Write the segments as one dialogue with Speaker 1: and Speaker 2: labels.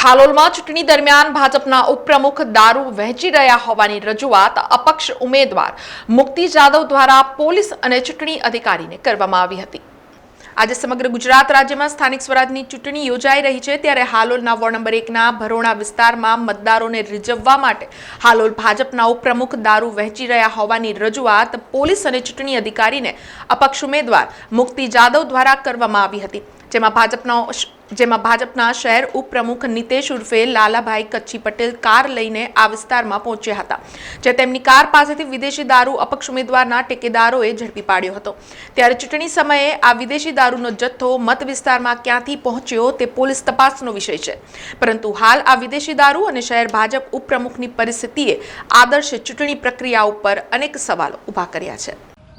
Speaker 1: હાલોલમાં ચૂંટણી દરમિયાન ભાજપના ઉપપ્રમુખ દારૂ વહેંચી રહ્યા હોવાની રજૂઆત અપક્ષ ઉમેદવાર મુક્તિ જાદવ દ્વારા પોલીસ અને ચૂંટણી અધિકારીને કરવામાં આવી હતી। આજે સમગ્ર ગુજરાત રાજ્યમાં સ્થાનિક સ્વરાજની ચૂંટણી યોજાઈ રહી છે, ત્યારે હાલોલના વોર્ડ નંબર 1ના ભરોણા વિસ્તારમાં મતદારોને રીઝવવા માટે હાલોલ ભાજપના ઉપપ્રમુખ દારૂ વહેંચી રહ્યા હોવાની રજૂઆત પોલીસ અને ચૂંટણી અધિકારીને અપક્ષ ઉમેદવાર મુક્તિ જાદવ દ્વારા કરવામાં આવી હતી, જેમાં ભાજપના શહેર ઉપપ્રમુખ નિતેશ ઉર્ફે લાલાભાઈ કચ્છી પટેલ કાર લઈને આ વિસ્તારમાં પહોંચ્યા હતા, જે તેમની કાર પાસેથી વિદેશી દારૂ અપક્ષ ઉમેદવારના ટેકેદારોએ ઝડપી પાડ્યો હતો। ત્યારે ચૂંટણી સમયે આ વિદેશી દારૂનો જથ્થો મત વિસ્તારમાં ક્યાંથી પહોંચ્યો તે પોલીસ તપાસનો વિષય છે, પરંતુ હાલ આ વિદેશી દારૂ અને શહેર ભાજપ ઉપપ્રમુખની પરિસ્થિતિએ આદર્શ ચૂંટણી પ્રક્રિયા ઉપર અનેક સવાલો ઊભા કર્યા છે।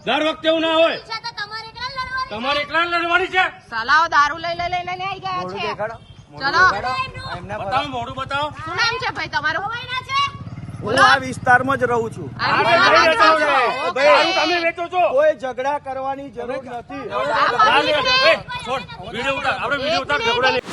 Speaker 2: દર વખતે એવું ના હોય, તમારે એકલા લડવાની છે।
Speaker 3: સલાવ દારૂ લઈને આવી ગયા છે। ચલો
Speaker 2: બતાવો, મોઢું બતાવો।
Speaker 3: શું નામ છે ભાઈ તમારું?
Speaker 4: હું આ વિસ્તારમાં જ રહું છું।
Speaker 2: તમે વેચો છો,
Speaker 4: કોઈ ઝઘડા કરવાની જરૂર નથી।
Speaker 2: છોડ વિડિયો ઉતાર, આપણે વિડિયો ઉતાર, ઝઘડા નહીં।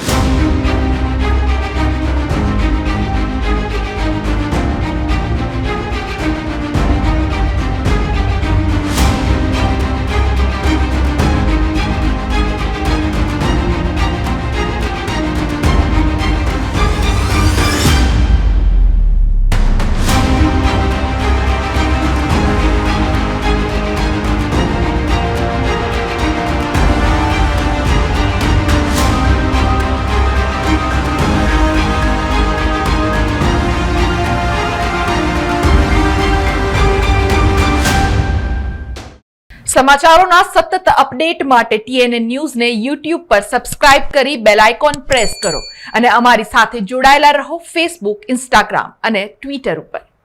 Speaker 1: સમાચારોના સતત અપડેટ માટે TNN ન્યૂઝને YouTube પર સબસ્ક્રાઇબ કરી બેલ આઇકોન પ્રેસ કરો અને અમારી સાથે જોડાયેલા રહો Facebook, Instagram અને Twitter ઉપર।